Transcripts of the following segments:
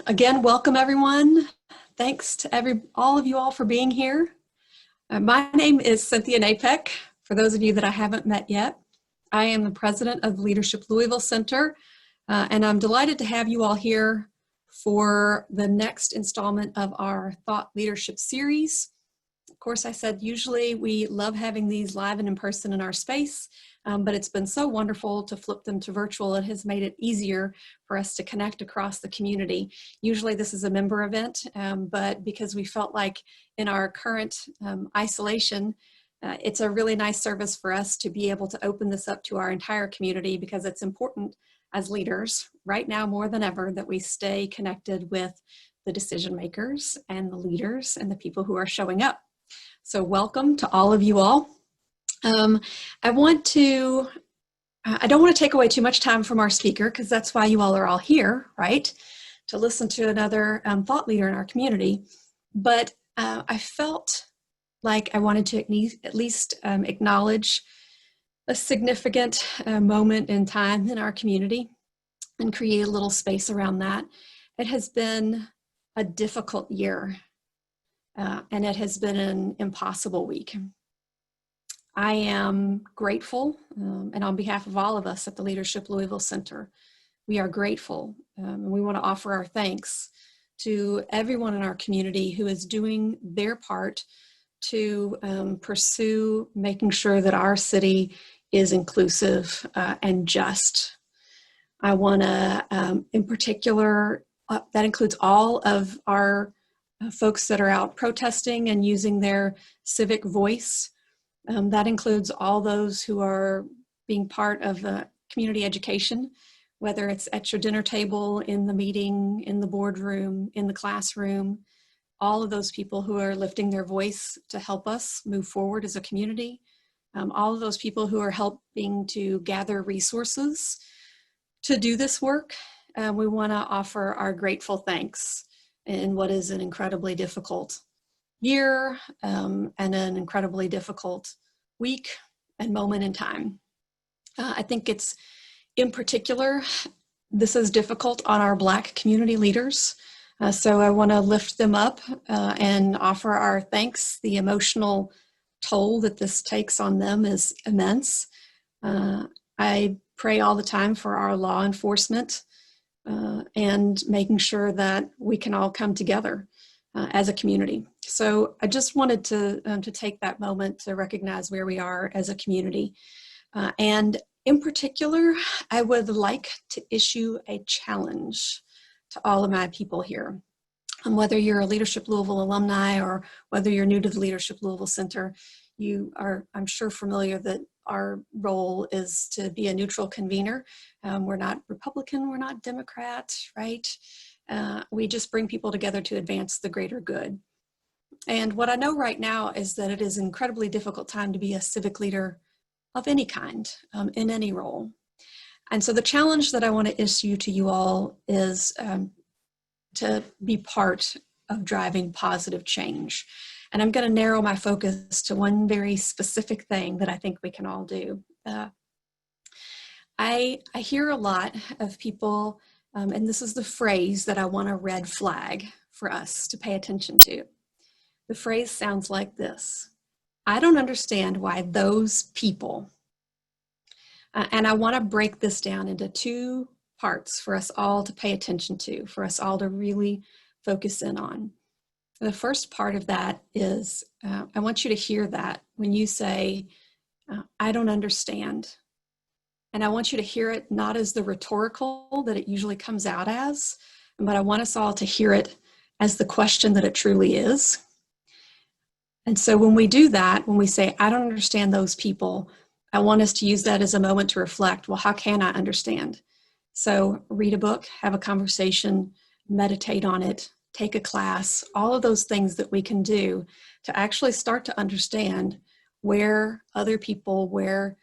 Again, welcome everyone. Thanks to all of you all for being here. My name is Cynthia Napek, for those of you that I haven't met yet. I am the president of the Leadership Louisville Center, and I'm delighted to have you all here for the next installment of our Thought Leadership series. Of course, I said usually we love having these live and in person in our space, but it's been so wonderful to flip them to virtual. It has made it easier for us to connect across the community. Usually this is a member event, but because we felt like in our current isolation, it's a really nice service for us to be able to open this up to our entire community, because it's important as leaders right now more than ever that we stay connected with the decision makers and the leaders and the people who are showing up. So welcome to all of you all. I don't want to take away too much time from our speaker, because that's why you all are all here, right? To listen to another thought leader in our community. But I felt like I wanted to at least acknowledge a significant moment in time in our community and create a little space around that. It has been a difficult year. And it has been an impossible week. I am grateful, and on behalf of all of us at the Leadership Louisville Center, we are grateful, and we want to offer our thanks to everyone in our community who is doing their part to pursue making sure that our city is inclusive and just. I want to, in particular, that includes all of our folks that are out protesting and using their civic voice. That includes all those who are being part of community education, whether it's at your dinner table, in the meeting, in the boardroom, in the classroom, all of those people who are lifting their voice to help us move forward as a community, all of those people who are helping to gather resources to do this work. We want to offer our grateful thanks in what is an incredibly difficult year and an incredibly difficult week and moment in time. I think it's, in particular, this is difficult on our Black community leaders. So I want to lift them up and offer our thanks. The emotional toll that this takes on them is immense. I pray all the time for our law enforcement and making sure that we can all come together as a community. So I just wanted to take that moment to recognize where we are as a community. And in particular, I would like to issue a challenge to all of my people here. And whether you're a Leadership Louisville alumni or whether you're new to the Leadership Louisville Center, you are, I'm sure, familiar that our role is to be a neutral convener. We're not Republican, we're not Democrat, right? We just bring people together to advance the greater good. And what I know right now is that it is an incredibly difficult time to be a civic leader of any kind, in any role. And so the challenge that I want to issue to you all is to be part of driving positive change. And I'm going to narrow my focus to one very specific thing that I think we can all do. I hear a lot of people, and this is the phrase that I want to red flag for us to pay attention to. The phrase sounds like this: I don't understand why those people, and I want to break this down into two parts for us all to pay attention to, for us all to really focus in on. The first part of that is, I want you to hear that when you say, I don't understand. And I want you to hear it not as the rhetorical that it usually comes out as, but I want us all to hear it as the question that it truly is. And so when we do that, when we say, I don't understand those people, I want us to use that as a moment to reflect, well, how can I understand? So read a book, have a conversation, meditate on it, take a class, all of those things that we can do to actually start to understand where other people, where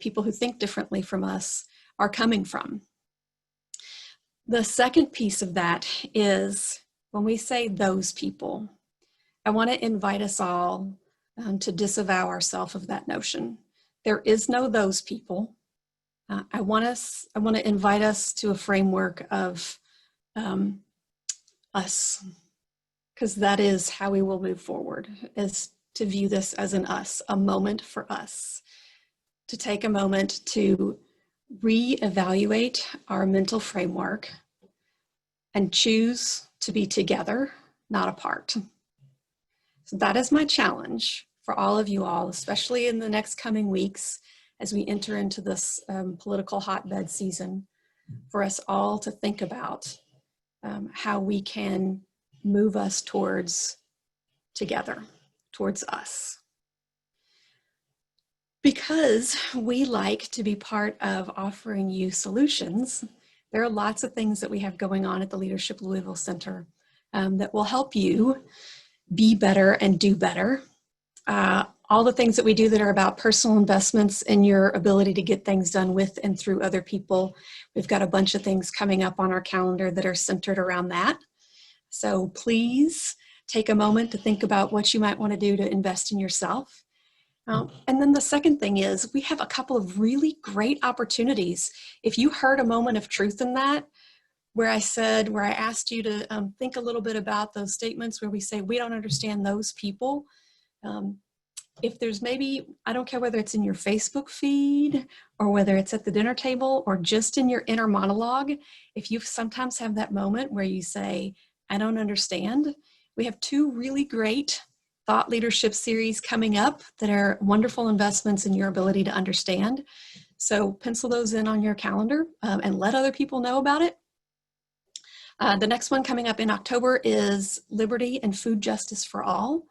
people who think differently from us are coming from. The second piece of that is when we say those people, I want to invite us all to disavow ourselves of that notion. There is no those people. I want to invite us to a framework of us, because that is how we will move forward, is to view this as an us, a moment for us, to take a moment to reevaluate our mental framework and choose to be together, not apart. So that is my challenge for all of you all, especially in the next coming weeks as we enter into this political hotbed season, for us all to think about how we can move us towards together, towards us. Because we like to be part of offering you solutions, there are lots of things that we have going on at the Leadership Louisville Center that will help you be better and do better. All the things that we do that are about personal investments in your ability to get things done with and through other people. We've got a bunch of things coming up on our calendar that are centered around that. So please take a moment to think about what you might want to do to invest in yourself. And then the second thing is we have a couple of really great opportunities. If you heard a moment of truth in that, where I asked you to think a little bit about those statements where we say, we don't understand those people. If there's maybe, I don't care whether it's in your Facebook feed or whether it's at the dinner table or just in your inner monologue, if you sometimes have that moment where you say, I don't understand, we have two really great thought leadership series coming up that are wonderful investments in your ability to understand. So pencil those in on your calendar and let other people know about it. The next one coming up in October is Liberty and Food Justice for All.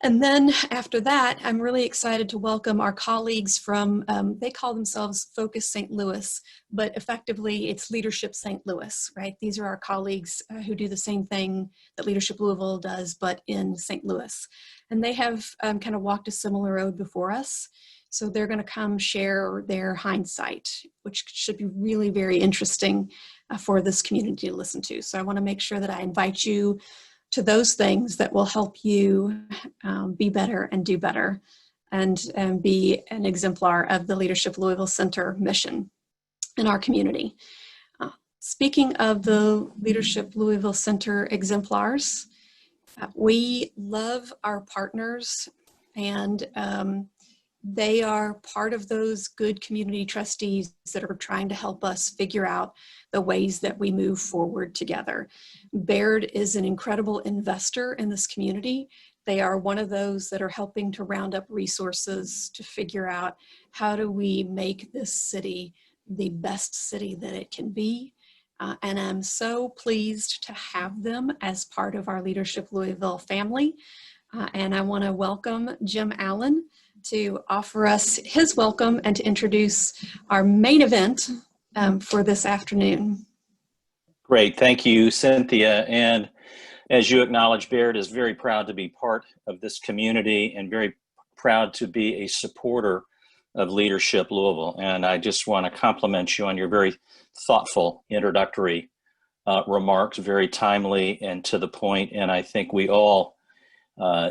And then after that, I'm really excited to welcome our colleagues from, they call themselves Focus St. Louis, but effectively it's Leadership St. Louis, right? These are our colleagues who do the same thing that Leadership Louisville does, but in St. Louis. And they have kind of walked a similar road before us. So they're going to come share their hindsight, which should be really very interesting for this community to listen to. So I want to make sure that I invite you to those things that will help you be better and do better and be an exemplar of the Leadership Louisville Center mission in our community. Speaking of the Leadership Louisville Center exemplars, we love our partners, and they are part of those good community trustees that are trying to help us figure out the ways that we move forward together. Baird is an incredible investor in this community. They are one of those that are helping to round up resources to figure out how do we make this city the best city that it can be. And I'm so pleased to have them as part of our Leadership Louisville family. And I want to welcome Jim Allen to offer us his welcome and to introduce our main event for this afternoon. Great, thank you, Cynthia. And as you acknowledge, Baird is very proud to be part of this community and very proud to be a supporter of Leadership Louisville. And I just want to compliment you on your very thoughtful introductory remarks, very timely and to the point. And I think we all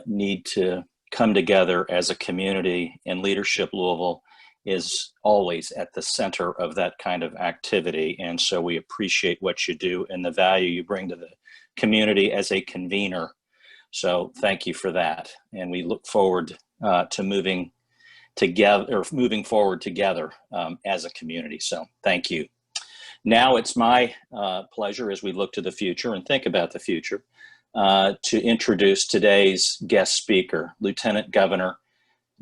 need to come together as a community, and Leadership Louisville is always at the center of that kind of activity. And so we appreciate what you do and the value you bring to the community as a convener. So thank you for that. And we look forward to moving forward together as a community. So thank you. Now it's my pleasure, as we look to the future and think about the future, to introduce today's guest speaker, Lieutenant Governor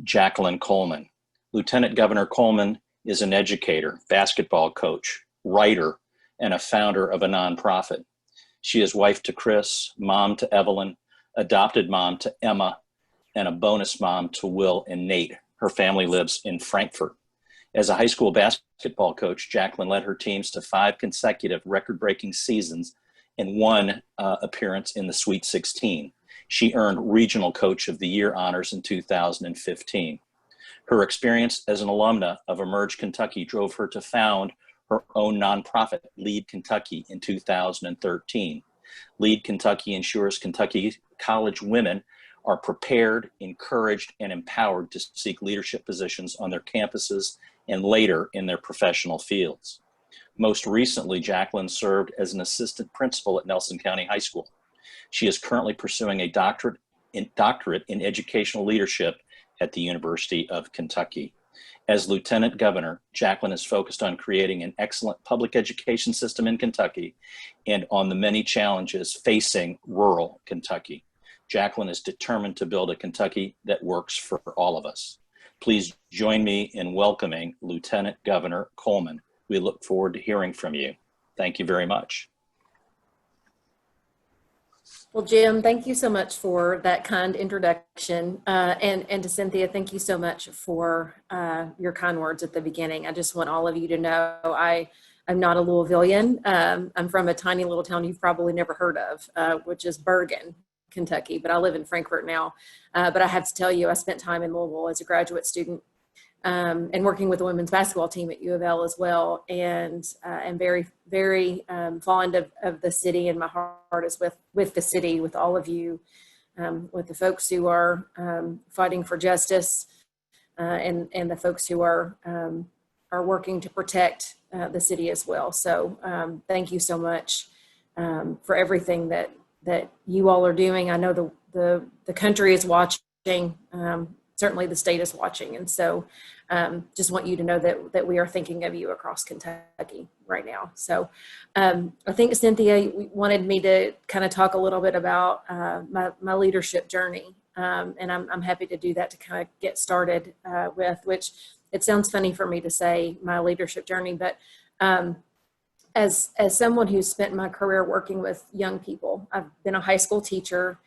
Jacqueline Coleman. Lieutenant Governor Coleman is an educator, basketball coach, writer, and a founder of a nonprofit. She is wife to Chris, mom to Evelyn, adopted mom to Emma, and a bonus mom to Will and Nate. Her family lives in Frankfurt. As a high school basketball coach, Jacqueline led her teams to 5 consecutive record-breaking seasons and 1 appearance in the Sweet 16. She earned Regional Coach of the Year honors in 2015. Her experience as an alumna of Emerge Kentucky drove her to found her own nonprofit, Lead Kentucky, in 2013. Lead Kentucky ensures Kentucky college women are prepared, encouraged, and empowered to seek leadership positions on their campuses and later in their professional fields. Most recently, Jacqueline served as an assistant principal at Nelson County High School. She is currently pursuing a doctorate in educational leadership at the University of Kentucky. As Lieutenant Governor, Jacqueline is focused on creating an excellent public education system in Kentucky and on the many challenges facing rural Kentucky. Jacqueline is determined to build a Kentucky that works for all of us. Please join me in welcoming Lieutenant Governor Coleman. We look forward to hearing from you. Thank you very much. Well, Jim, thank you so much for that kind introduction. And to Cynthia, thank you so much for your kind words at the beginning. I just want all of you to know I'm not a Louisvillian. I'm from a tiny little town you've probably never heard of, which is Bergen, Kentucky, but I live in Frankfort now. But I have to tell you, I spent time in Louisville as a graduate student and working with the women's basketball team at U of L as well. And I'm very, very fond of the city, and my heart is with the city, with all of you, with the folks who are fighting for justice and the folks who are working to protect the city as well. So thank you so much for everything that you all are doing. I know the country is watching. Certainly the state is watching. And so just want you to know that we are thinking of you across Kentucky right now. So I think Cynthia wanted me to kind of talk a little bit about my leadership journey. And I'm happy to do that to kind of get started with, which it sounds funny for me to say my leadership journey, but as someone who's spent my career working with young people, I've been a high school teacher,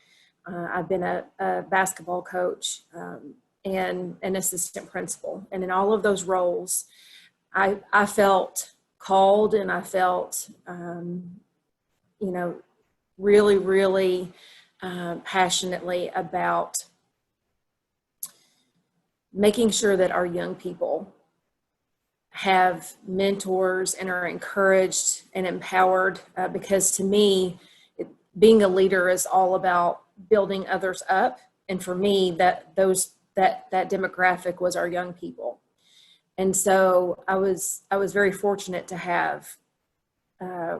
I've been a basketball coach, and an assistant principal. And in all of those roles, I felt called, and I felt, really, really passionately about making sure that our young people have mentors and are encouraged and empowered, because to me, being a leader is all about building others up. And for me, that demographic was our young people. And so I was very fortunate to have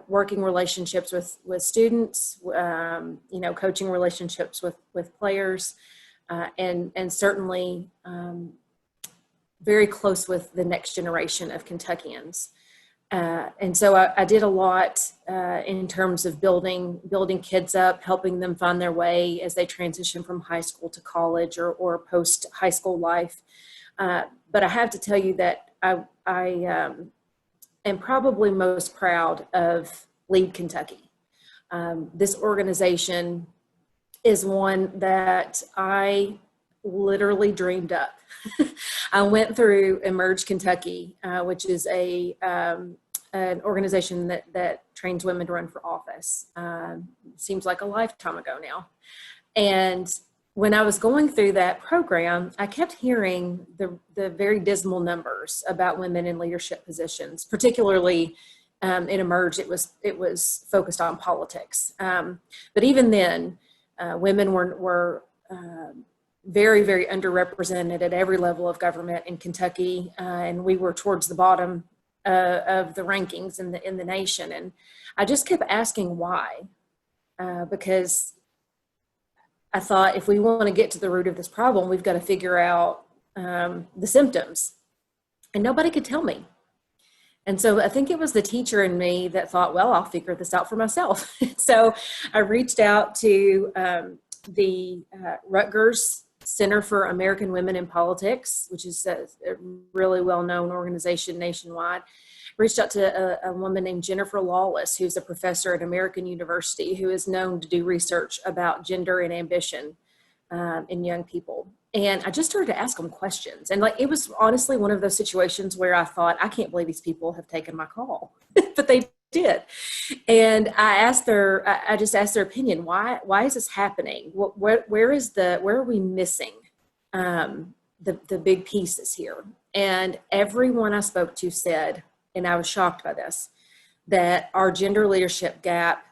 working relationships with students, coaching relationships with players, and certainly very close with the next generation of Kentuckians. And so I did a lot in terms of building kids up, helping them find their way as they transition from high school to college or post high school life. But I have to tell you that I am probably most proud of Lead Kentucky. This organization is one that I literally dreamed up. I went through Emerge Kentucky, which is an organization that trains women to run for office. Seems like a lifetime ago now. And when I was going through that program, I kept hearing the very dismal numbers about women in leadership positions, particularly in Emerge. It was focused on politics. But even then, women were very, very underrepresented at every level of government in Kentucky, and we were towards the bottom of the rankings in the nation. And I just kept asking why, because I thought if we want to get to the root of this problem, we've got to figure out the symptoms, and nobody could tell me. And so I think it was the teacher in me that thought, well, I'll figure this out for myself. So I reached out to the Rutgers Center for American Women in Politics, which is a really well-known organization nationwide. Reached out to a woman named Jennifer Lawless, who's a professor at American University, who is known to do research about gender and ambition in young people. And I just started to ask them questions. And it was honestly one of those situations where I thought, I can't believe these people have taken my call, but they did. And I just asked their opinion. Why is this happening? Where are we missing the big pieces here? And everyone I spoke to said, and I was shocked by this, that our gender leadership gap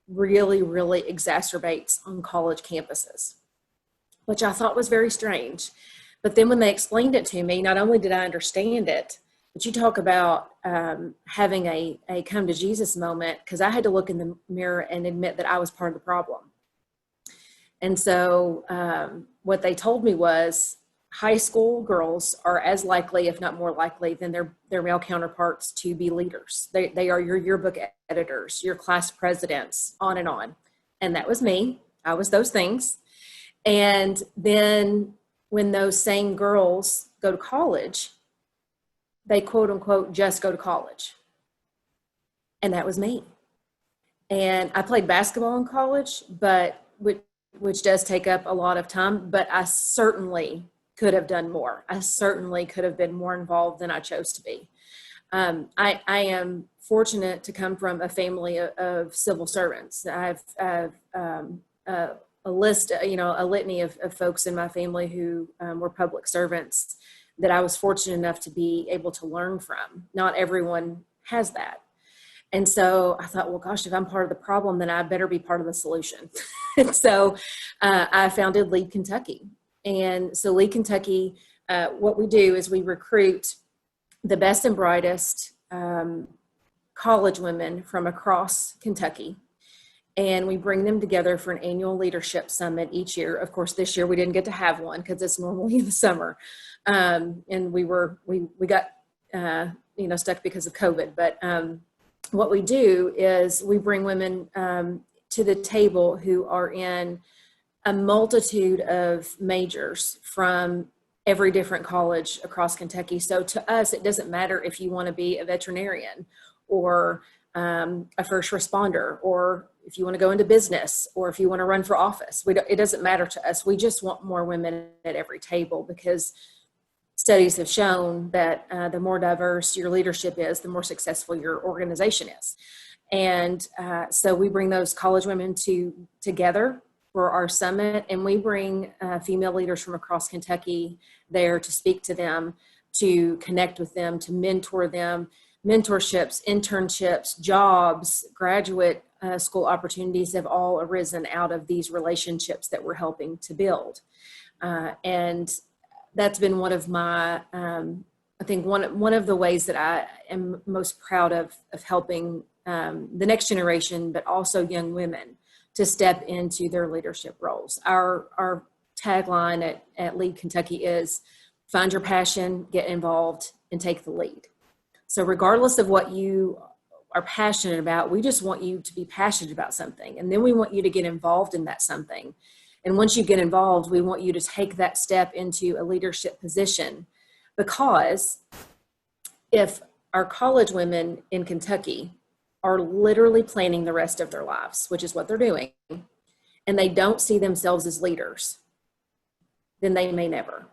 really, really exacerbates on college campuses, which I thought was very strange. But then when they explained it to me, not only did I understand it, But you talk about having a come to Jesus moment, because I had to look in the mirror and admit that I was part of the problem. And so what they told me was high school girls are as likely, if not more likely, than their male counterparts to be leaders. They are your yearbook editors, your class presidents, on and on. And that was me. I was those things. And then when those same girls go to college, they quote unquote just go to college. And that was me. And I played basketball in college, but which does take up a lot of time, but I certainly could have done more. I certainly could have been more involved than I chose to be. I am fortunate to come from a family of civil servants. I have a list, a litany of folks in my family who were public servants that I was fortunate enough to be able to learn from. Not everyone has that. And so I thought, well, gosh, if I'm part of the problem, then I better be part of the solution. And so I founded Lead Kentucky. And so Lead Kentucky, what we do is we recruit the best and brightest college women from across Kentucky. And we bring them together for an annual leadership summit each year. Of course, this year we didn't get to have one because it's normally in the summer. And we got, stuck because of COVID. But what we do is we bring women to the table who are in a multitude of majors from every different college across Kentucky. So to us, it doesn't matter if you want to be a veterinarian or a first responder, or if you want to go into business, or if you want to run for office. It doesn't matter to us. We just want more women at every table, because studies have shown that the more diverse your leadership is, the more successful your organization is. And so we bring those college women together for our summit, and we bring female leaders from across Kentucky there to speak to them, to connect with them, to mentor them. Mentorships, internships, jobs, graduate school opportunities have all arisen out of these relationships that we're helping to build. And that's been one of my, I think one of the ways that I am most proud of helping the next generation, but also young women, to step into their leadership roles. Our tagline at Lead Kentucky is find your passion, get involved, and take the lead. So regardless of what you are passionate about, we just want you to be passionate about something. And then we want you to get involved in that something. And once you get involved, we want you to take that step into a leadership position, because if our college women in Kentucky are literally planning the rest of their lives, which is what they're doing, and they don't see themselves as leaders, then they may never.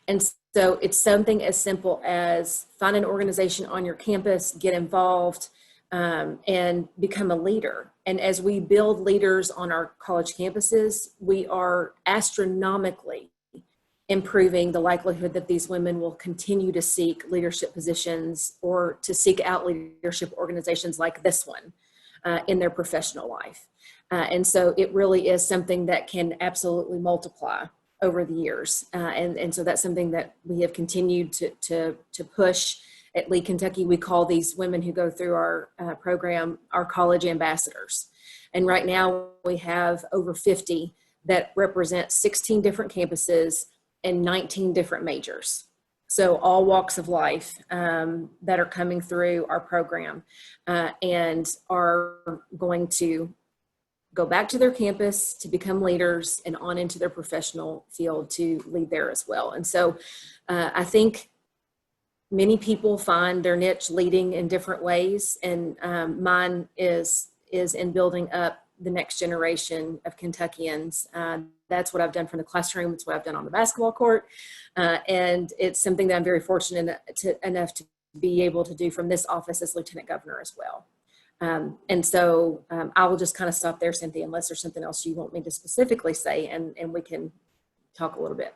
And so it's something as simple as find an organization on your campus, get involved, and become a leader. And as we build leaders on our college campuses, we are astronomically improving the likelihood that these women will continue to seek leadership positions or to seek out leadership organizations like this one in their professional life. And so it really is something that can absolutely multiply over the years. And so that's something that we have continued to push at Lead Kentucky. We call these women who go through our program our college ambassadors. And right now we have over 50 that represent 16 different campuses and 19 different majors. So all walks of life that are coming through our program and are going to go back to their campus to become leaders and on into their professional field to lead there as well. And so I think many people find their niche leading in different ways, and mine is in building up the next generation of Kentuckians. That's what I've done from the classroom. It's what I've done on the basketball court. And it's something that I'm very fortunate enough to be able to do from this office as Lieutenant Governor as well. And so I will just kind of stop there, Cynthia, unless there's something else you want me to specifically say, and we can talk a little bit.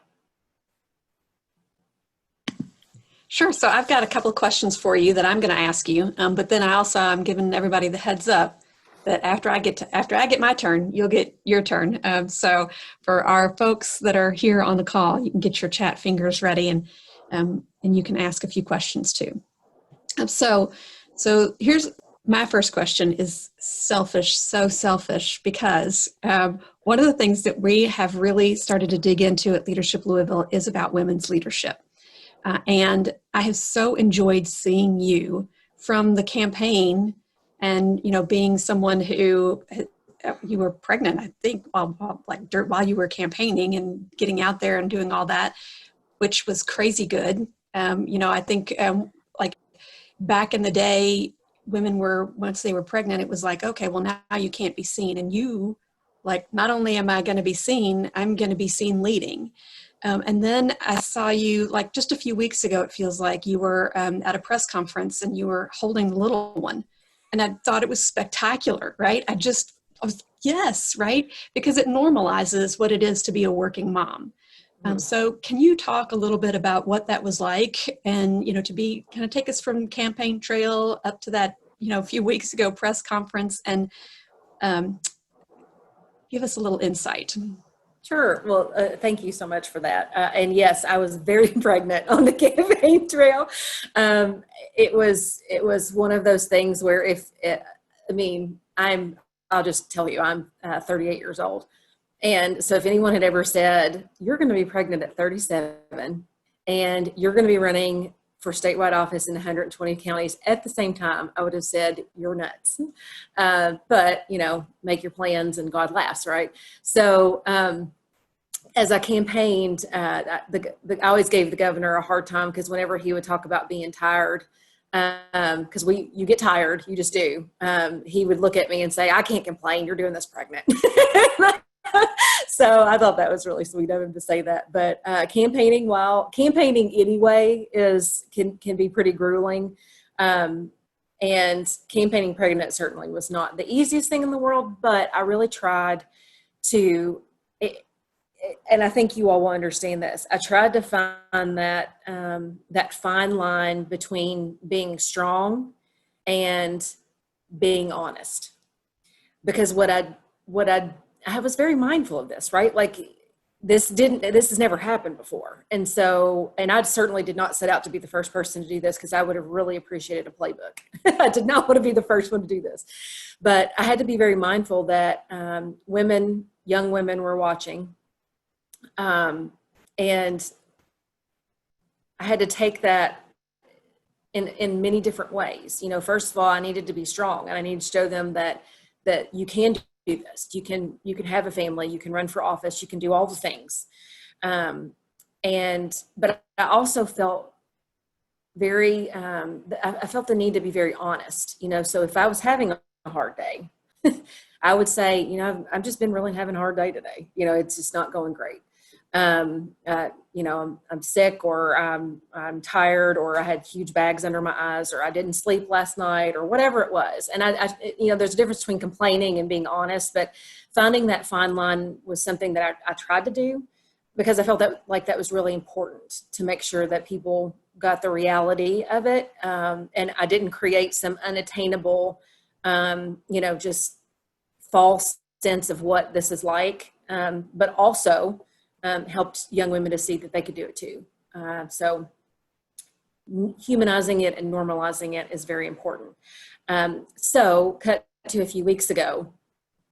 Sure. So I've got a couple of questions for you that I'm going to ask you, but then I'm giving everybody the heads up that after I get my turn, you'll get your turn. So for our folks that are here on the call, you can get your chat fingers ready, and and you can ask a few questions too. So here's my first question is selfish, so selfish, because one of the things that we have really started to dig into at Leadership Louisville is about women's leadership. And I have so enjoyed seeing you from the campaign and, being someone who you were pregnant, I think, while you were campaigning and getting out there and doing all that, which was crazy good. I think like back in the day, women were, once they were pregnant, it was like, okay, well now you can't be seen. And you, like, not only am I going to be seen, I'm going to be seen leading. And then I saw you, like, just a few weeks ago, it feels like you were at a press conference and you were holding the little one. And I thought it was spectacular, right? I was, yes, right? Because it normalizes what it is to be a working mom. So can you talk a little bit about what that was like and, to be kind of take us from campaign trail up to that, a few weeks ago press conference and give us a little insight. Sure. Well, thank you so much for that. And yes, I was very pregnant on the campaign trail. It was one of those things where I'll just tell you, I'm 38 years old. And so if anyone had ever said, you're going to be pregnant at 37 and you're going to be running for statewide office in 120 counties at the same time, I would have said, you're nuts. But, make your plans and God laughs, right? So as I campaigned, I always gave the governor a hard time because whenever he would talk about being tired, because you get tired, you just do. He would look at me and say, I can't complain, you're doing this pregnant. So I thought that was really sweet of him to say that. But campaigning anyway can be pretty grueling. And campaigning pregnant certainly was not the easiest thing in the world, but I really tried to, and I think you all will understand this. I tried to find that fine line between being strong and being honest, because I was very mindful of this, right? Like this has never happened before. And I certainly did not set out to be the first person to do this because I would have really appreciated a playbook. I did not want to be the first one to do this, but I had to be very mindful that young women were watching. And I had to take that in many different ways. First of all, I needed to be strong and I needed to show them that you can do this. You can have a family, you can run for office, you can do all the things. But I also felt I felt the need to be very honest, so if I was having a hard day, I would say, I've just been really having a hard day today. It's just not going great. I'm sick, or I'm tired, or I had huge bags under my eyes, or I didn't sleep last night, or whatever it was. And there's a difference between complaining and being honest, but finding that fine line was something that I tried to do because I felt that was really important to make sure that people got the reality of it. And I didn't create some unattainable, just false sense of what this is like, but also helped young women to see that they could do it too. So humanizing it and normalizing it is very important. So cut to a few weeks ago,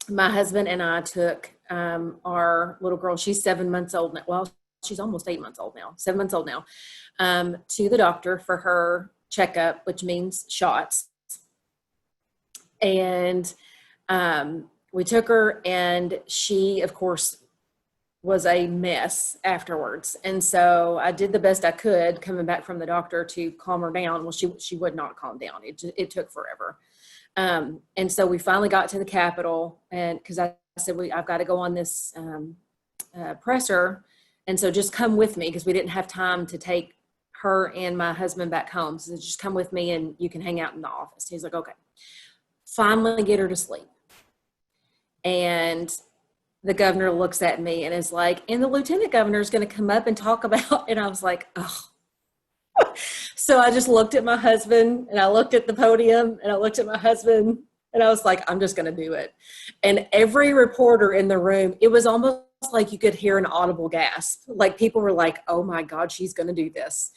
my husband and I took our little girl, she's 7 months old now. Well, she's almost 8 months old now, 7 months old now, to the doctor for her checkup, which means shots. And we took her, and she, of course, was a mess afterwards. And so I did the best I could coming back from the doctor to calm her down. Well, she would not calm down. It took forever. And so we finally got to the Capitol, and because I said, I've got to go on this presser. And so just come with me, because we didn't have time to take her and my husband back home. So just come with me and you can hang out in the office. He's like, okay. Finally get her to sleep. And the governor looks at me and is like, and the lieutenant governor is going to come up and talk about, and I was like, oh. So I just looked at my husband, and I looked at the podium, and I looked at my husband, and I was like, I'm just going to do it. And every reporter in the room, it was almost like you could hear an audible gasp. Like people were like, oh my God, she's going to do this.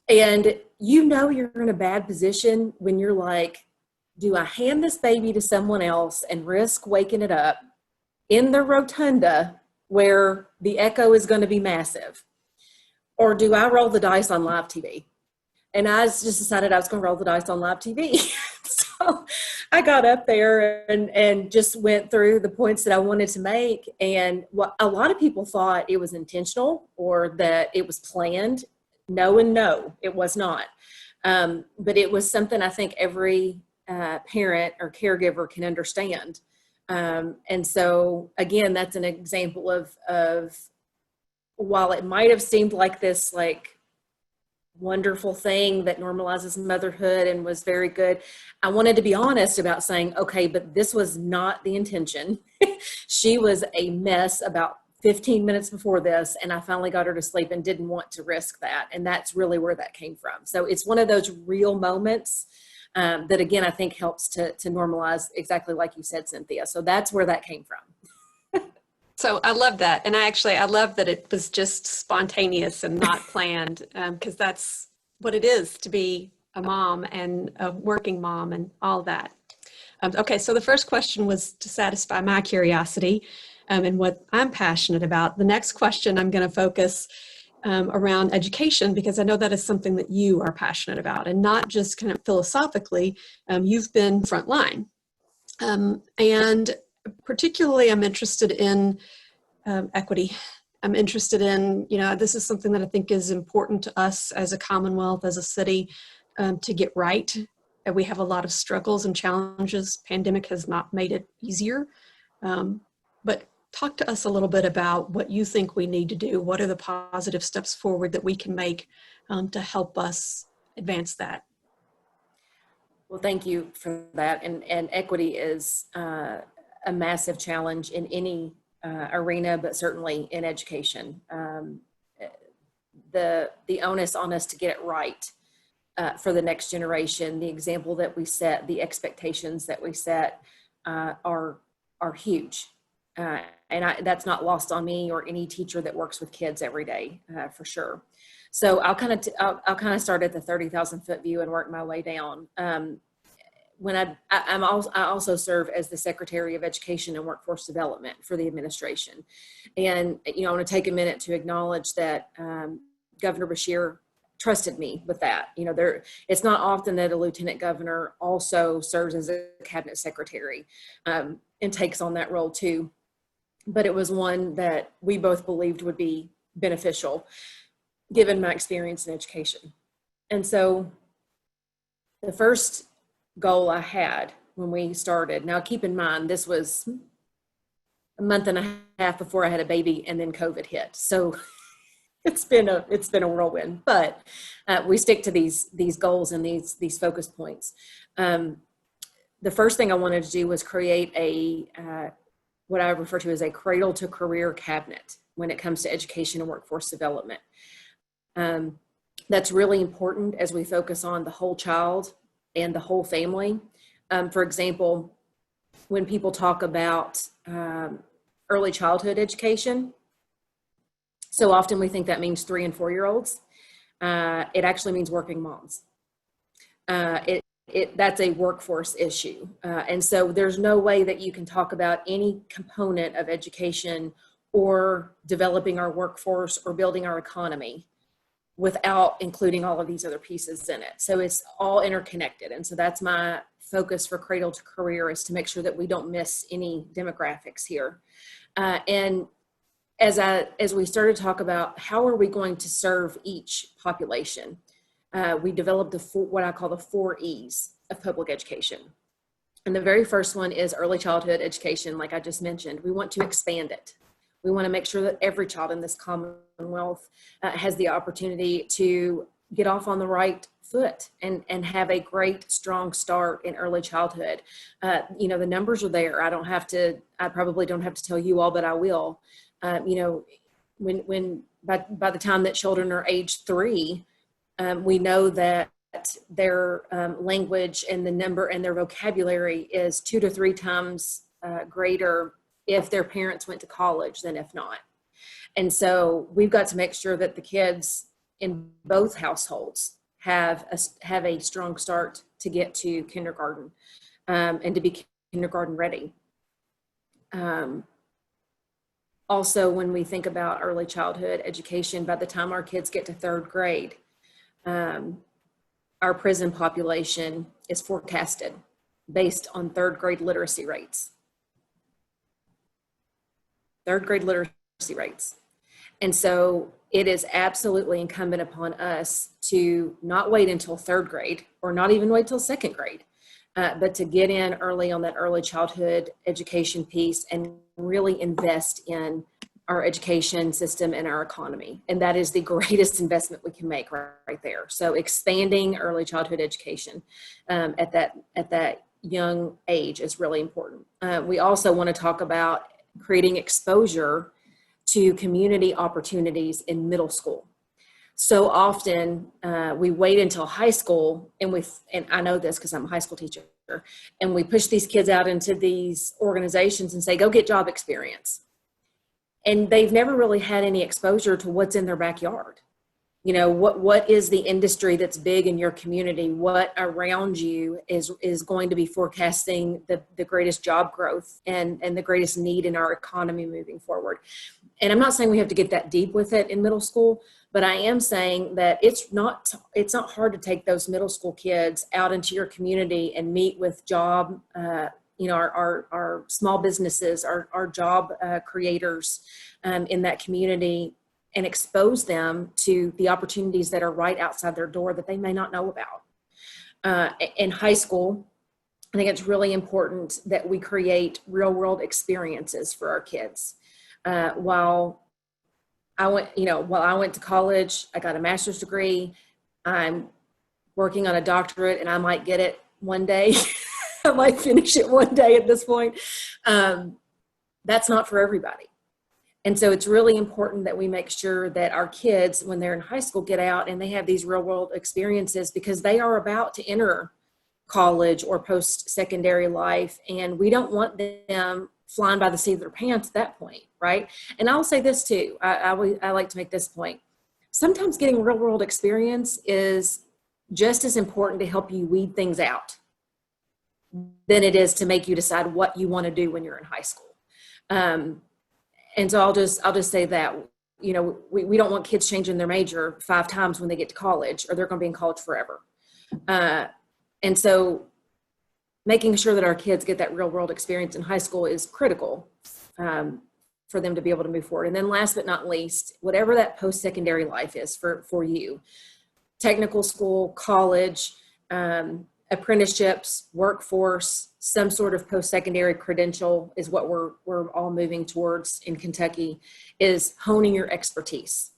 And you know you're in a bad position when you're like, do I hand this baby to someone else and risk waking it up in the rotunda where the echo is going to be massive? Or do I roll the dice on live TV? And I just decided I was going to roll the dice on live TV. So I got up there and just went through the points that I wanted to make. And what a lot of people thought it was intentional or that it was planned. No and no, it was not. But it was something I think every parent or caregiver can understand. And so, again, that's an example of while it might have seemed like this, like, wonderful thing that normalizes motherhood and was very good, I wanted to be honest about saying, okay, but this was not the intention. She was a mess about 15 minutes before this, and I finally got her to sleep and didn't want to risk that. And that's really where that came from. So it's one of those real moments that, again, I think helps to normalize, exactly like you said, Cynthia. So that's where that came from. So I love that. And I love that it was just spontaneous and not planned, because that's what it is to be a mom and a working mom and all that. Okay, so the first question was to satisfy my curiosity and what I'm passionate about. The next question, I'm going to focus around education, because I know that is something that you are passionate about, and not just kind of philosophically. You've been frontline. And particularly, I'm interested in equity. I'm interested in, this is something that I think is important to us as a Commonwealth, as a city, to get right. We have a lot of struggles and challenges. Pandemic has not made it easier. But talk to us a little bit about what you think we need to do. What are the positive steps forward that we can make to help us advance that? Well, thank you for that. And equity is a massive challenge in any arena, but certainly in education. The onus on us to get it right for the next generation, the example that we set, the expectations that we set are huge. And that's not lost on me or any teacher that works with kids every day, for sure. So I'll kind of start at the 30,000 foot view and work my way down. When I also serve as the Secretary of Education and Workforce Development for the administration. And, I want to take a minute to acknowledge that Governor Beshear trusted me with that. It's not often that a lieutenant governor also serves as a cabinet secretary and takes on that role too. But it was one that we both believed would be beneficial given my experience in education. And so the first goal I had when we started, now keep in mind, this was a month and a half before I had a baby, and then COVID hit. So it's been a whirlwind, but we stick to these goals and these focus points. The first thing I wanted to do was create what I refer to as a cradle to career cabinet when it comes to education and workforce development. That's really important as we focus on the whole child and the whole family. For example, when people talk about early childhood education, so often we think that means 3 and 4 year olds. It actually means working moms. That's a workforce issue. And so there's no way that you can talk about any component of education or developing our workforce or building our economy without including all of these other pieces in it. So it's all interconnected. And so that's my focus for Cradle to Career, is to make sure that we don't miss any demographics here. And as we started to talk about how are we going to serve each population, we developed what I call the 4 E's of public education. And the very first one is early childhood education. Like I just mentioned, we want to expand it. We want to make sure that every child in this Commonwealth has the opportunity to get off on the right foot and have a great, strong start in early childhood. The numbers are there. I probably don't have to tell you all, but I will. When by the time that children are age 3, we know that their language and the number and their vocabulary is 2 to 3 times greater if their parents went to college than if not. And so we've got to make sure that the kids in both households have a strong start to get to kindergarten, and to be kindergarten ready. Also, when we think about early childhood education, by the time our kids get to third grade, our prison population is forecasted based on third grade literacy rates. Third grade literacy rates. And so it is absolutely incumbent upon us to not wait until third grade, or not even wait till second grade, but to get in early on that early childhood education piece and really invest in our education system and our economy. And that is the greatest investment we can make right there. So expanding early childhood education at that young age is really important. We also want to talk about creating exposure to community opportunities in middle school. So often we wait until high school, and I know this because I'm a high school teacher, and we push these kids out into these organizations and say, go get job experience. And they've never really had any exposure to what's in their backyard. You know, what is the industry that's big in your community? What around you is going to be forecasting the greatest job growth and the greatest need in our economy moving forward? And I'm not saying we have to get that deep with it in middle school, but I am saying that it's not hard to take those middle school kids out into your community and meet with job, our small businesses, our job creators in that community, and expose them to the opportunities that are right outside their door that they may not know about. In high school, I think it's really important that we create real world experiences for our kids. While I went to college, I got a master's degree. I'm working on a doctorate, and I might get it one day. I might finish it one day at this point. That's not for everybody. And so it's really important that we make sure that our kids, when they're in high school, get out and they have these real world experiences, because they are about to enter college or post-secondary life. And we don't want them flying by the seat of their pants at that point, right? And I'll say this too, I like to make this point. Sometimes getting real world experience is just as important to help you weed things out than it is to make you decide what you want to do when you're in high school. And so I'll just say that, you know, we don't want kids changing their major 5 times when they get to college, or they're going to be in college forever. And so making sure that our kids get that real world experience in high school is critical for them to be able to move forward. And then last but not least, whatever that post-secondary life is for you, technical school, college, apprenticeships, workforce, some sort of post-secondary credential is what we're all moving towards in Kentucky, is honing your expertise.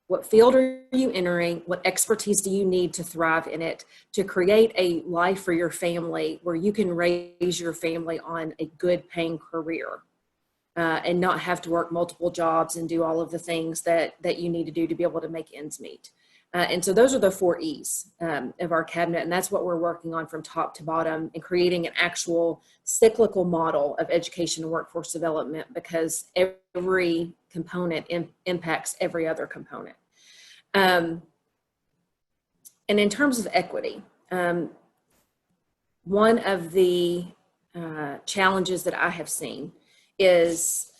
What field are you entering? What expertise do you need to thrive in it, to create a life for your family where you can raise your family on a good paying career and not have to work multiple jobs and do all of the things that you need to do to be able to make ends meet. And so those are the 4 E's of our cabinet, and that's what we're working on from top to bottom, and creating an actual cyclical model of education and workforce development, because every component impacts every other component. And in terms of equity, one of the challenges that I have seen is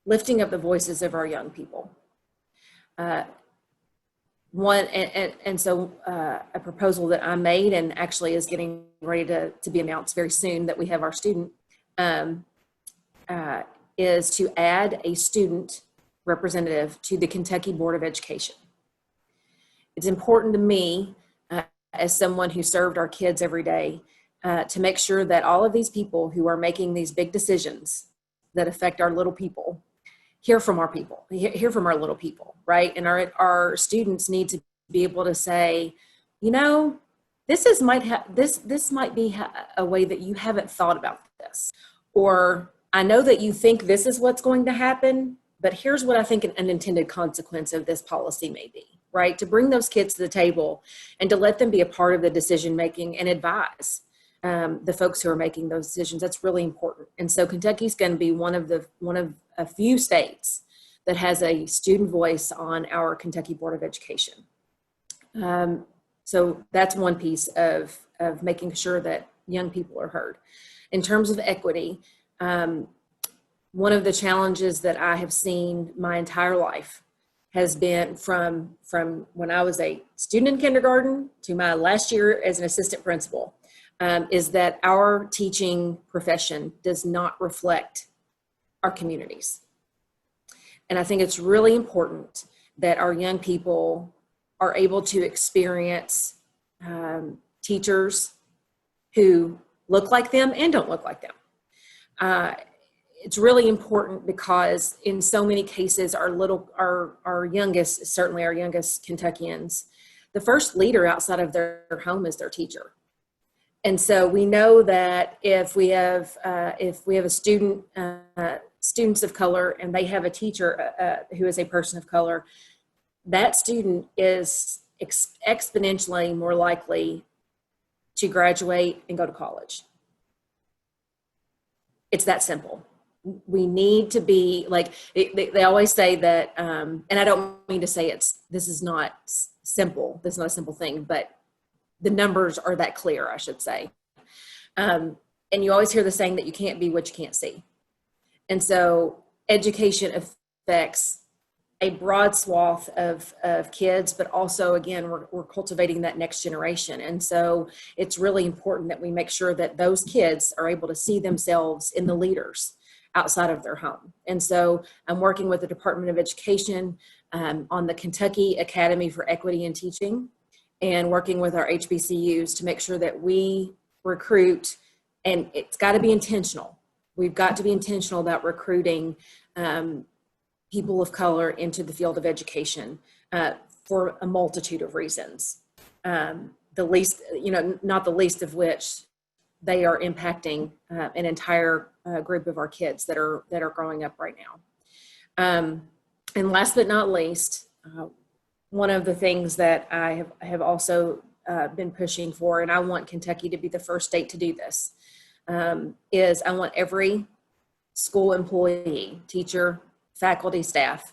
lifting up the voices of our young people. So a proposal that I made, and actually is getting ready to be announced very soon, that we have our student, is to add a student representative to the Kentucky Board of Education. It's important to me, as someone who served our kids every day, to make sure that all of these people who are making these big decisions that affect our little people hear from our people, hear from our little people, right? And our students need to be able to say, you know, this might be a way that you haven't thought about this, or I know that you think this is what's going to happen, but here's what I think an unintended consequence of this policy may be, right? To bring those kids to the table and to let them be a part of the decision making and advise the folks who are making those decisions. That's really important. And so Kentucky's going to be one of a few states that has a student voice on our Kentucky Board of Education. So that's one piece of making sure that young people are heard. In terms of equity, one of the challenges that I have seen my entire life has been from when I was a student in kindergarten to my last year as an assistant principal, is that our teaching profession does not reflect our communities. And I think it's really important that our young people are able to experience teachers who look like them and don't look like them. It's really important because in so many cases, our youngest, certainly our youngest Kentuckians, the first leader outside of their home is their teacher. And so we know that if we have a student, students of color, and they have a teacher who is a person of color, that student is exponentially more likely to graduate and go to college. It's that simple. We need to be like, they always say that, and I don't mean to say this is not simple. This is not a simple thing, but the numbers are that clear, I should say. And you always hear the saying that you can't be what you can't see. And so education affects a broad swath of kids, but also, again, we're cultivating that next generation. And so it's really important that we make sure that those kids are able to see themselves in the leaders outside of their home. And so I'm working with the Department of Education on the Kentucky Academy for Equity in Teaching, and working with our HBCUs to make sure that we recruit, and it's got to be intentional. We've got to be intentional about recruiting people of color into the field of education for a multitude of reasons. The least, not the least of which, they are impacting an entire group of our kids that are growing up right now. And last but not least, one of the things that I have also been pushing for, and I want Kentucky to be the first state to do this, is I want every school employee, teacher, faculty, staff,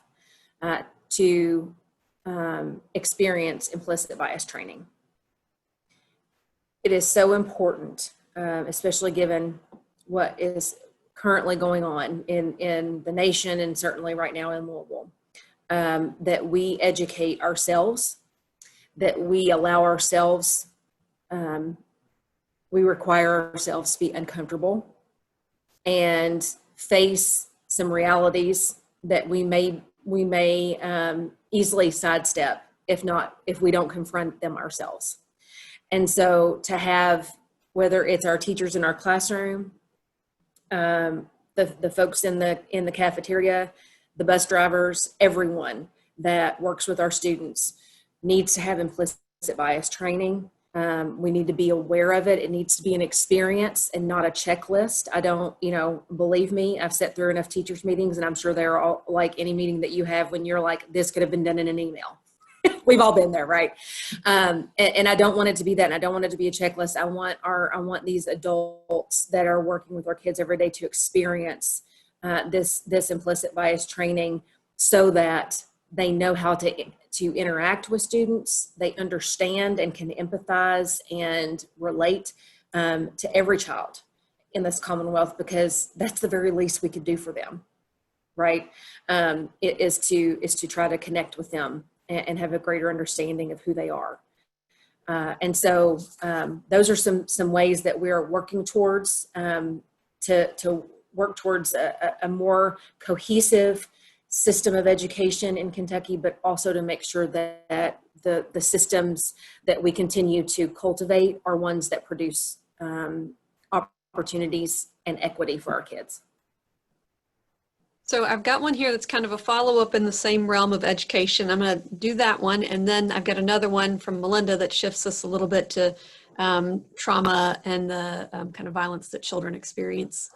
to experience implicit bias training. It is so important, especially given what is currently going on in the nation and certainly right now in Louisville, that we educate ourselves, that we allow ourselves, we require ourselves to be uncomfortable and face some realities that we may easily sidestep if we don't confront them ourselves. And so to have, whether it's our teachers in our classroom, the folks in the cafeteria, the bus drivers, everyone that works with our students needs to have implicit bias training. We need to be aware of it. It needs to be an experience and not a checklist. I don't, believe me, I've sat through enough teachers meetings, and I'm sure they're all like any meeting that you have when you're like, this could have been done in an email. We've all been there, right? And I don't want it to be that. And I don't want it to be a checklist. I want these adults that are working with our kids every day to experience this implicit bias training, so that they know how to interact with students. They understand and can empathize and relate to every child in this Commonwealth, because that's the very least we could do for them, right? It is to try to connect with them and have a greater understanding of who they are. And so those are some ways that we are working towards to work towards a more cohesive system of education in Kentucky, but also to make sure that the systems that we continue to cultivate are ones that produce opportunities and equity for our kids. So I've got one here that's kind of a follow-up in the same realm of education. I'm going to do that one, and then I've got another one from Melinda that shifts us a little bit to trauma and the kind of violence that children experience.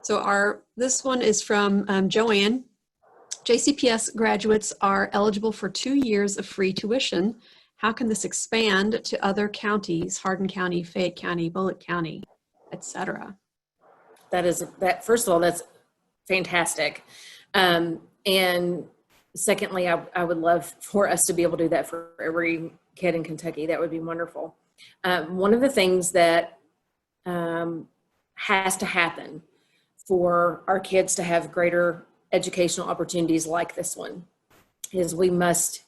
So this one is from Joanne. JCPS graduates are eligible for 2 years of free tuition. How can this expand to other counties, Hardin County, Fayette County, Bullitt County, etc.? First of all, that's fantastic. And Secondly, I would love for us to be able to do that for every kid in Kentucky. That would be wonderful. One of the things that has to happen for our kids to have greater educational opportunities like this one is we must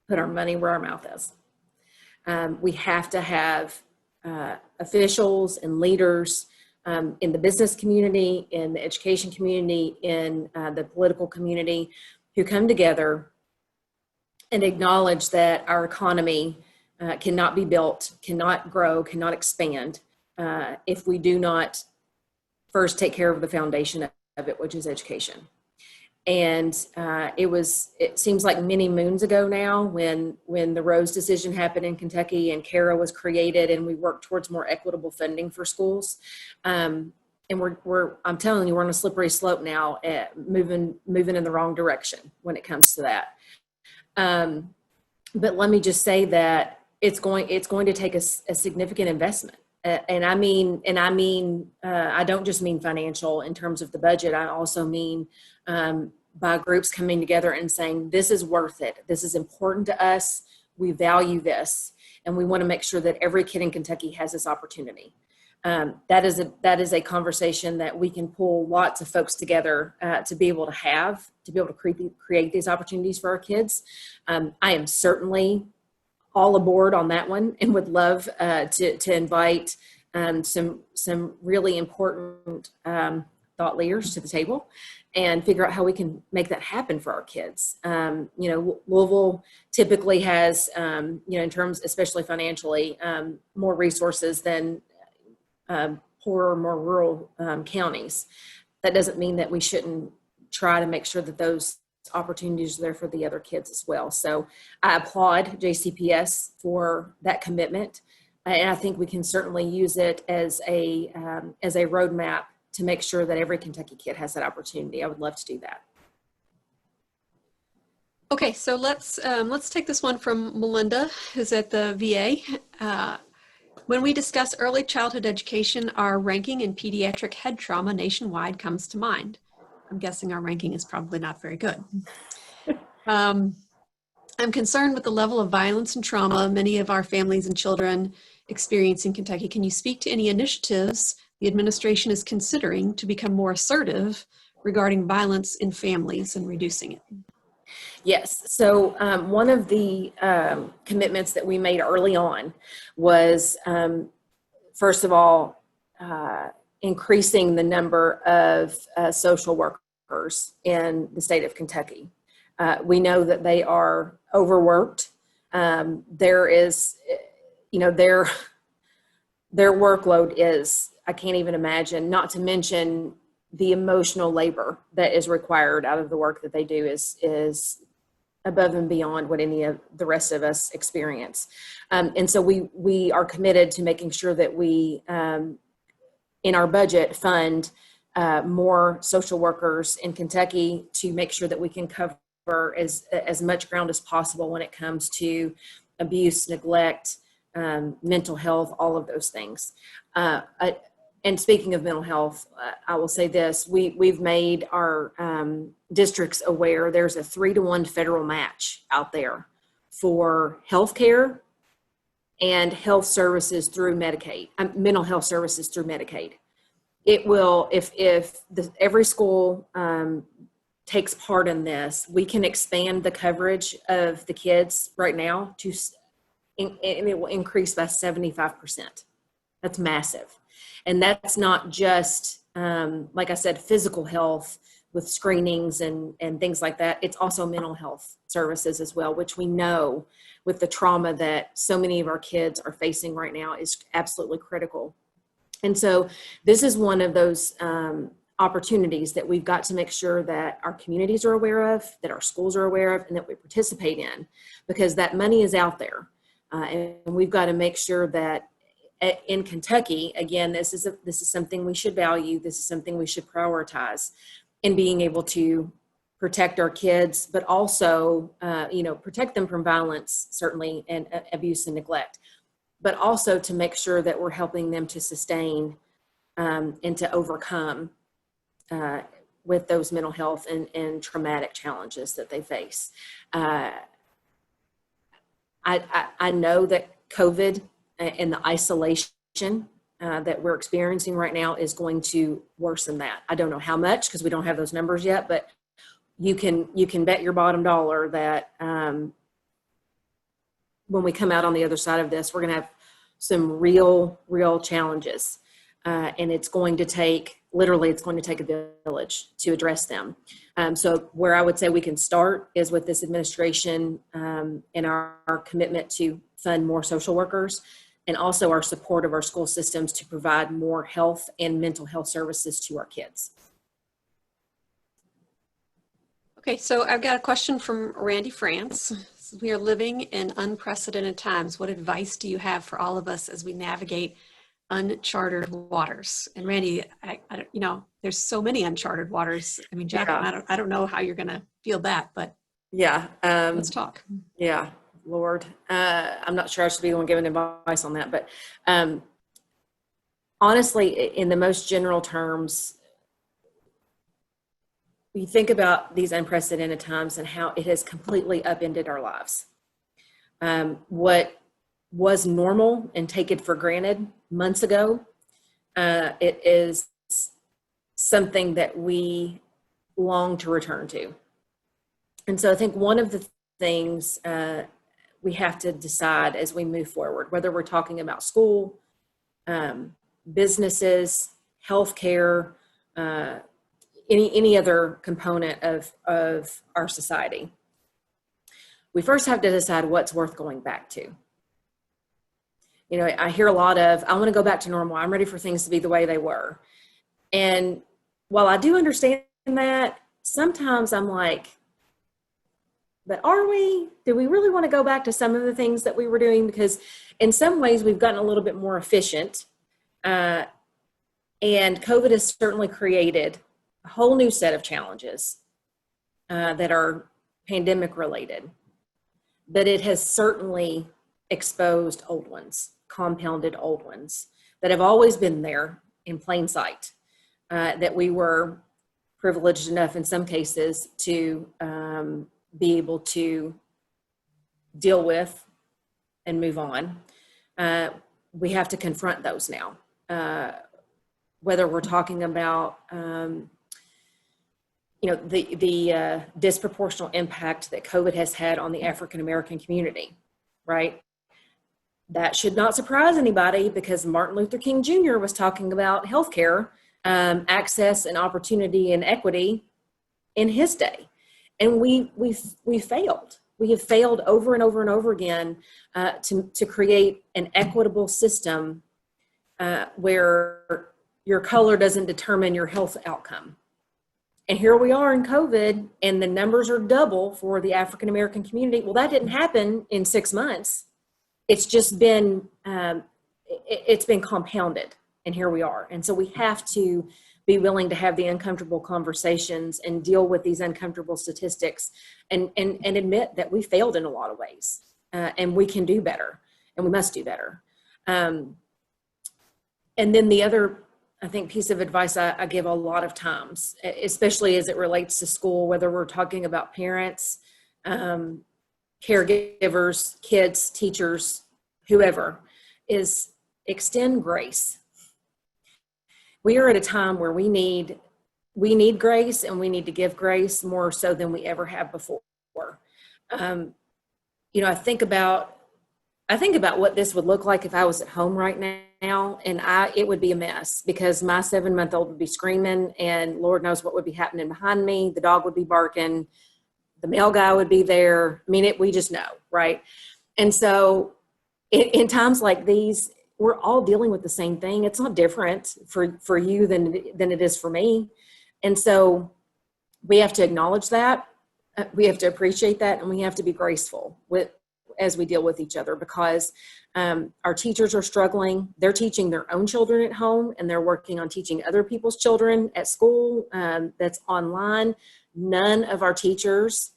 put our money where our mouth is. We have to have officials and leaders in the business community, in the education community, in the political community who come together and acknowledge that our economy cannot be built, cannot grow, cannot expand if we do not first take care of the foundation of it, which is education. And it seems like many moons ago now when the Rose decision happened in Kentucky and CARA was created and we worked towards more equitable funding for schools. And I'm telling you, we're on a slippery slope now, moving in the wrong direction when it comes to that. But let me just say that it's going to take a significant investment. And I mean, I don't just mean financial in terms of the budget. I also mean by groups coming together and saying, this is worth it. This is important to us. We value this. And we want to make sure that every kid in Kentucky has this opportunity. That is a conversation that we can pull lots of folks together to be able to create these opportunities for our kids. I am certainly all aboard on that one and would love to invite some really important thought leaders to the table and figure out how we can make that happen for our kids. Louisville typically has, in terms, especially financially, more resources than poorer, more rural counties. That doesn't mean that we shouldn't try to make sure that those opportunities are there for the other kids as well. So I applaud JCPS for that commitment. And I think we can certainly use it as a roadmap to make sure that every Kentucky kid has that opportunity. I would love to do that. Okay, so let's take this one from Melinda, who's at the VA. When we discuss early childhood education, our ranking in pediatric head trauma nationwide comes to mind. I'm guessing our ranking is probably not very good. I'm concerned with the level of violence and trauma many of our families and children experience in Kentucky. Can you speak to any initiatives the administration is considering to become more assertive regarding violence in families and reducing it? Yes. So one of the commitments that we made early on was, first of all, increasing the number of social workers in the state of Kentucky. We know that they are overworked. There is, their workload is, I can't even imagine, not to mention the emotional labor that is required out of the work that they do is above and beyond what any of the rest of us experience. And so we are committed to making sure that we, in our budget, fund more social workers in Kentucky to make sure that we can cover as much ground as possible when it comes to abuse, neglect, mental health, all of those things. And speaking of mental health, I will say this, we've made our districts aware there's a 3-to-1 federal match out there for healthcare and health services through Medicaid, mental health services through Medicaid. It will, if every school takes part in this, we can expand the coverage of the kids right now and it will increase by 75%. That's massive. And that's not just, like I said, physical health with screenings and things like that. It's also mental health services as well, which we know with the trauma that so many of our kids are facing right now is absolutely critical. And so this is one of those opportunities that we've got to make sure that our communities are aware of, that our schools are aware of, and that we participate in, because that money is out there. And we've got to make sure that in Kentucky, again, this is something we should value. This is something we should prioritize in being able to protect our kids, but also, protect them from violence, certainly, and abuse and neglect, but also to make sure that we're helping them to sustain and to overcome with those mental health and traumatic challenges that they face. I know that COVID and the isolation that we're experiencing right now is going to worsen that. I don't know how much because we don't have those numbers yet, but you can bet your bottom dollar that when we come out on the other side of this, we're going to have some real challenges. And it's going to take a village to address them. So where I would say we can start is with this administration and our commitment to fund more social workers, and also our support of our school systems to provide more health and mental health services to our kids. Okay, so I've got a question from Randy France. We are living in unprecedented times. What advice do you have for all of us as we navigate uncharted waters? And Randy, I there's so many uncharted waters. I mean, Jacqueline, Yeah. I don't know how you're going to feel that, but Yeah. let's talk. Yeah, Lord. I'm not sure I should be the one giving advice on that, but honestly, in the most general terms, we think about these unprecedented times and how it has completely upended our lives. What was normal and taken for granted months ago, it is something that we long to return to. And so I think one of the things we have to decide as we move forward, whether we're talking about school, businesses, healthcare, any other component of our society, we first have to decide what's worth going back to. You know, I hear a lot of, I want to go back to normal. I'm ready for things to be the way they were. And while I do understand that, sometimes I'm like, but are we? Do we really want to go back to some of the things that we were doing? Because in some ways we've gotten a little bit more efficient. And COVID has certainly created a whole new set of challenges that are pandemic related. But it has certainly exposed old ones, compounded old ones that have always been there in plain sight, that we were privileged enough in some cases to be able to deal with and move on. We have to confront those now, whether we're talking about the disproportional impact that COVID has had on the African American community, right? That should not surprise anybody because Martin Luther King Jr. was talking about healthcare access and opportunity and equity in his day. And we failed. We have failed over and over and over again to create an equitable system where your color doesn't determine your health outcome. And here we are in COVID, and the numbers are double for the African American community. Well, that didn't happen in 6 months. It's just been it's been compounded, and here we are. And so we have to be willing to have the uncomfortable conversations and deal with these uncomfortable statistics and admit that we failed in a lot of ways, and we can do better, and we must do better. And then the other, I think, piece of advice I give a lot of times, especially as it relates to school, whether we're talking about parents, caregivers, kids, teachers, whoever, is extend grace. We are at a time where we need grace, and we need to give grace more so than we ever have before. I think about what this would look like if I was at home right now, and it would be a mess because my 7-month-old would be screaming, and Lord knows what would be happening behind me. The dog would be barking. The mail guy would be there. I mean, we just know, right? And so in times like these, we're all dealing with the same thing. It's not different for you than it is for me. And so we have to acknowledge that. We have to appreciate that, and we have to be graceful as we deal with each other, because our teachers are struggling. They're teaching their own children at home, and they're working on teaching other people's children at school that's online. None of our teachers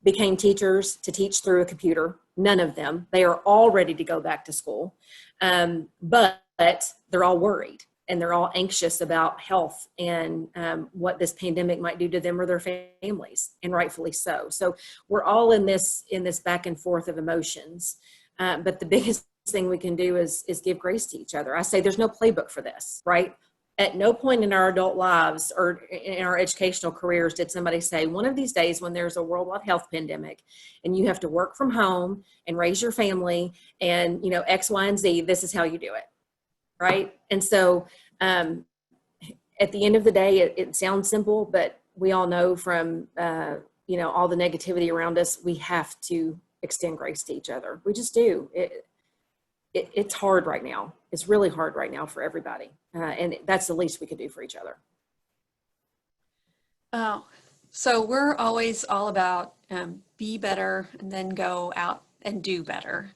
became teachers to teach through a computer. None of them. They are all ready to go back to school. But they're all worried. and they're all anxious about health and what this pandemic might do to them or their families, and rightfully so. So we're all in this back and forth of emotions. But the biggest thing we can do is give grace to each other. I say there's no playbook for this, right? At no point in our adult lives or in our educational careers did somebody say, one of these days when there's a worldwide health pandemic and you have to work from home and raise your family and, X, Y, and Z, this is how you do it, right? And so at the end of the day, it sounds simple, but we all know from, all the negativity around us, we have to extend grace to each other. We just do. It's hard right now. It's really hard right now for everybody. And that's the least we could do for each other. Oh, so we're always all about be better and then go out and do better.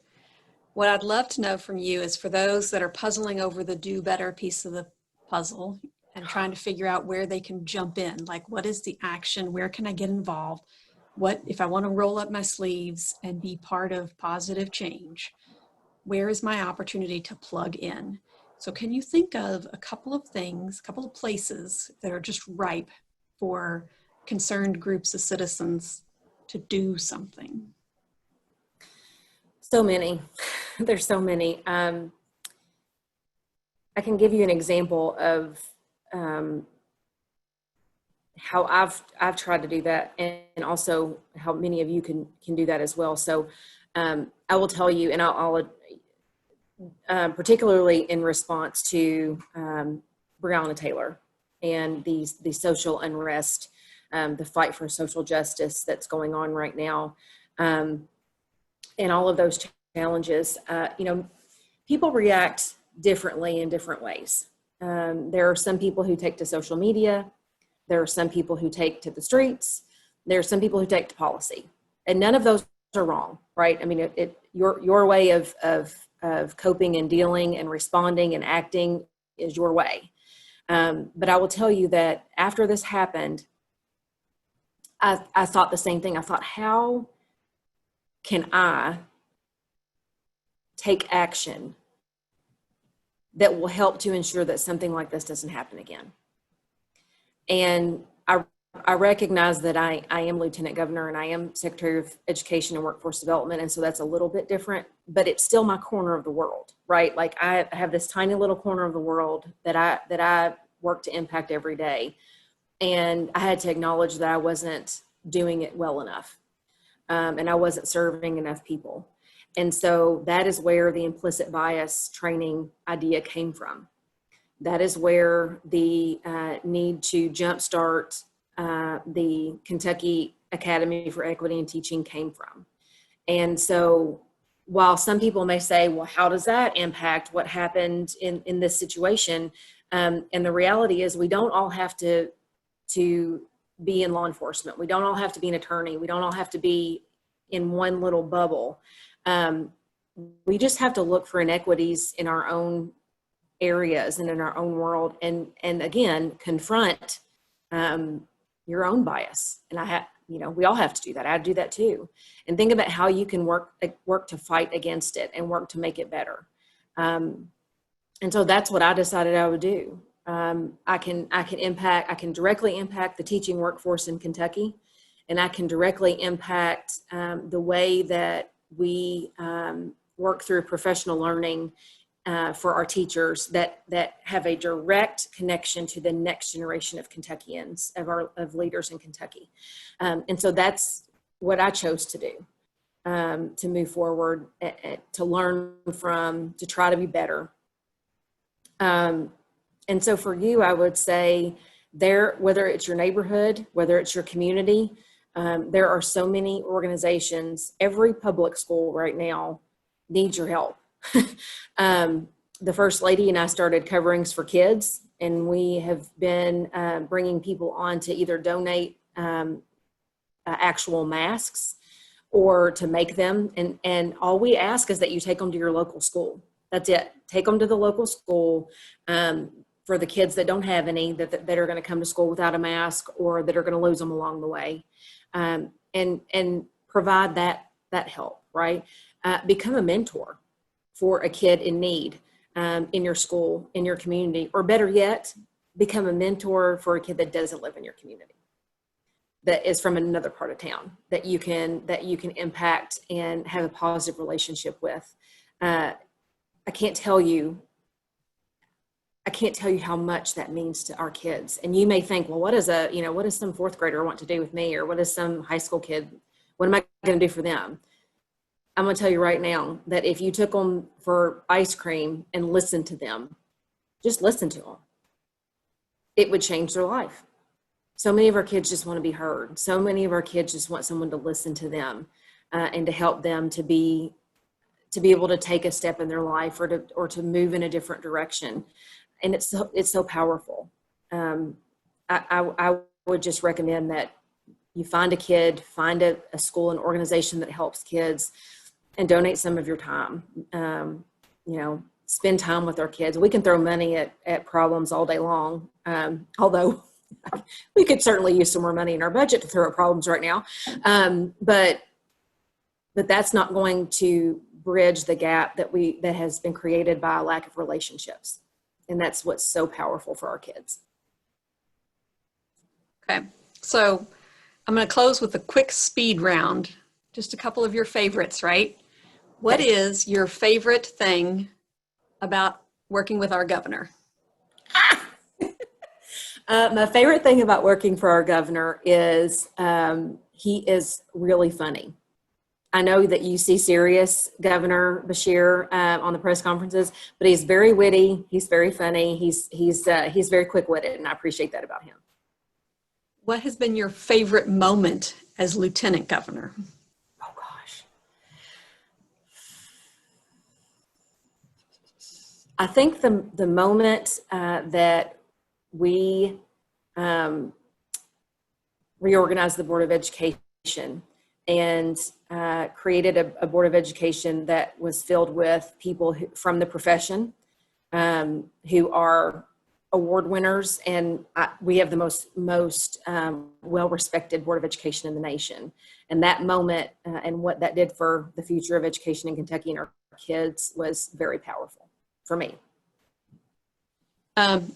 What I'd love to know from you is for those that are puzzling over the do better piece of the puzzle and trying to figure out where they can jump in, like what is the action? Where can I get involved? What if I want to roll up my sleeves and be part of positive change? Where is my opportunity to plug in? So can you think of a couple of things, a couple of places that are just ripe for concerned groups of citizens to do something? So many. There's so many. I can give you an example of how I've tried to do that, and also how many of you can do that as well. So I will tell you, and I'll particularly in response to Breonna Taylor and the social unrest, the fight for social justice that's going on right now, and all of those challenges. People react differently in different ways. There are some people who take to social media. There are some people who take to the streets. There are some people who take to policy, and none of those are wrong, right? I mean, your way of coping and dealing and responding and acting is your way. But I will tell you that after this happened, I thought the same thing. I thought, how can I take action that will help to ensure that something like this doesn't happen again? And I recognize that I am Lieutenant Governor and I am Secretary of Education and Workforce Development. And so that's a little bit different, but it's still my corner of the world, right? Like I have this tiny little corner of the world that I work to impact every day. And I had to acknowledge that I wasn't doing it well enough. And I wasn't serving enough people. And so that is where the implicit bias training idea came from. That is where the need to jumpstart the Kentucky Academy for Equity and Teaching came from. And so while some people may say, well, how does that impact what happened in this situation? And the reality is we don't all have to be in law enforcement. We don't all have to be an attorney. We don't all have to be in one little bubble. We just have to look for inequities in our own areas and in our own world, and again confront your own bias. And we all have to do that. I do that too. And think about how you can work to fight against it and work to make it better. And so that's what I decided I would do. I can directly impact the teaching workforce in Kentucky, and I can directly impact the way that we work through professional learning for our teachers that have a direct connection to the next generation of Kentuckians, of leaders in Kentucky. And so that's what I chose to do, to move forward, to learn from, to try to be better. And so for you, I would say whether it's your neighborhood, whether it's your community, there are so many organizations. Every public school right now needs your help. The First Lady and I started Coverings for Kids, and we have been bringing people on to either donate actual masks or to make them. And all we ask is that you take them to your local school. That's it. Take them to the local school for the kids that don't have any, that are going to come to school without a mask or that are going to lose them along the way, and provide that help, right? Become a mentor for a kid in need. in your school, in your community, or better yet, become a mentor for a kid that doesn't live in your community, that is from another part of town, that you can impact and have a positive relationship with. I can't tell you how much that means to our kids. And you may think, well, what does some fourth grader want to do with me? Or what is some high school kid, what am I going to do for them? I'm going to tell you right now that if you took them for ice cream and listened to them, just listen to them, it would change their life. So many of our kids just want to be heard. So many of our kids just want someone to listen to them and to help them to be able to take a step in their life or to move in a different direction. And it's so powerful. I would just recommend that you find a kid, find a school, an organization that helps kids, and donate some of your time. Spend time with our kids. We can throw money at problems all day long, although we could certainly use some more money in our budget to throw at problems right now. But that's not going to bridge the gap that has been created by a lack of relationships. And that's what's so powerful for our kids. Okay, so I'm going to close with a quick speed round. Just a couple of your favorites, right? What is your favorite thing about working with our governor? My favorite thing about working for our governor is he is really funny. I know that you see serious Governor Beshear on the press conferences, but he's very witty. He's very funny. He's very quick-witted, and I appreciate that about him. What has been your favorite moment as lieutenant governor? Oh gosh, I think the moment that we reorganized the Board of Education and created a Board of Education that was filled with people from the profession who are award winners, and we have the most well-respected Board of Education in the nation. And that moment and what that did for the future of education in Kentucky and our kids was very powerful for me.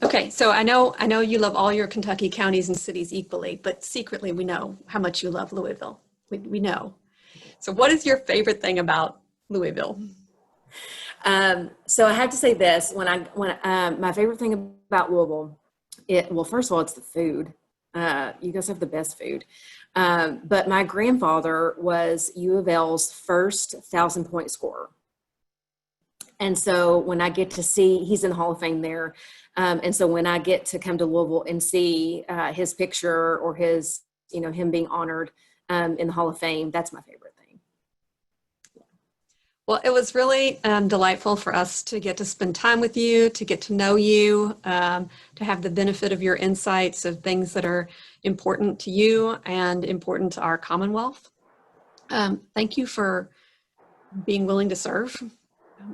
Okay, so I know you love all your Kentucky counties and cities equally, but secretly we know how much you love Louisville. We know. So what is your favorite thing about Louisville? So I have to say this, when my favorite thing about Louisville, first of all, it's the food. You guys have the best food. But my grandfather was U of L's first 1,000-point scorer. And so when I get to see, he's in the Hall of Fame there. And so when I get to come to Louisville and see his picture or his, him being honored in the Hall of Fame, that's my favorite thing. Well, it was really delightful for us to get to spend time with you, to get to know you, to have the benefit of your insights of things that are important to you and important to our Commonwealth. Thank you for being willing to serve.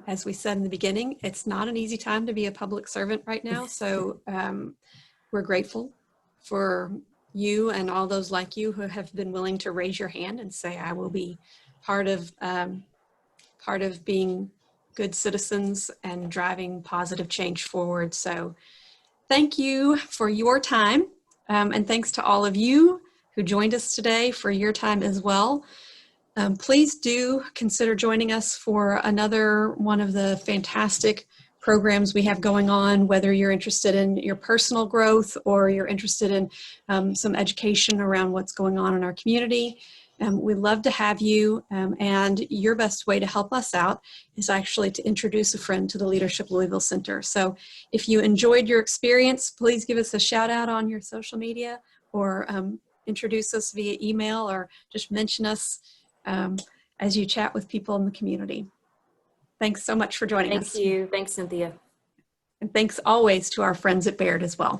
As we said in the beginning, it's not an easy time to be a public servant right now. So we're grateful for you and all those like you who have been willing to raise your hand and say, I will be part of being good citizens and driving positive change forward. So thank you for your time. And thanks to all of you who joined us today for your time as well. Please do consider joining us for another one of the fantastic programs we have going on, whether you're interested in your personal growth or you're interested in some education around what's going on in our community. We'd love to have you, and your best way to help us out is actually to introduce a friend to the Leadership Louisville Center. So if you enjoyed your experience, please give us a shout out on your social media or introduce us via email or just mention us as you chat with people in the community. Thanks so much for joining us. Thank you. Thanks, Cynthia. And thanks always to our friends at Baird as well.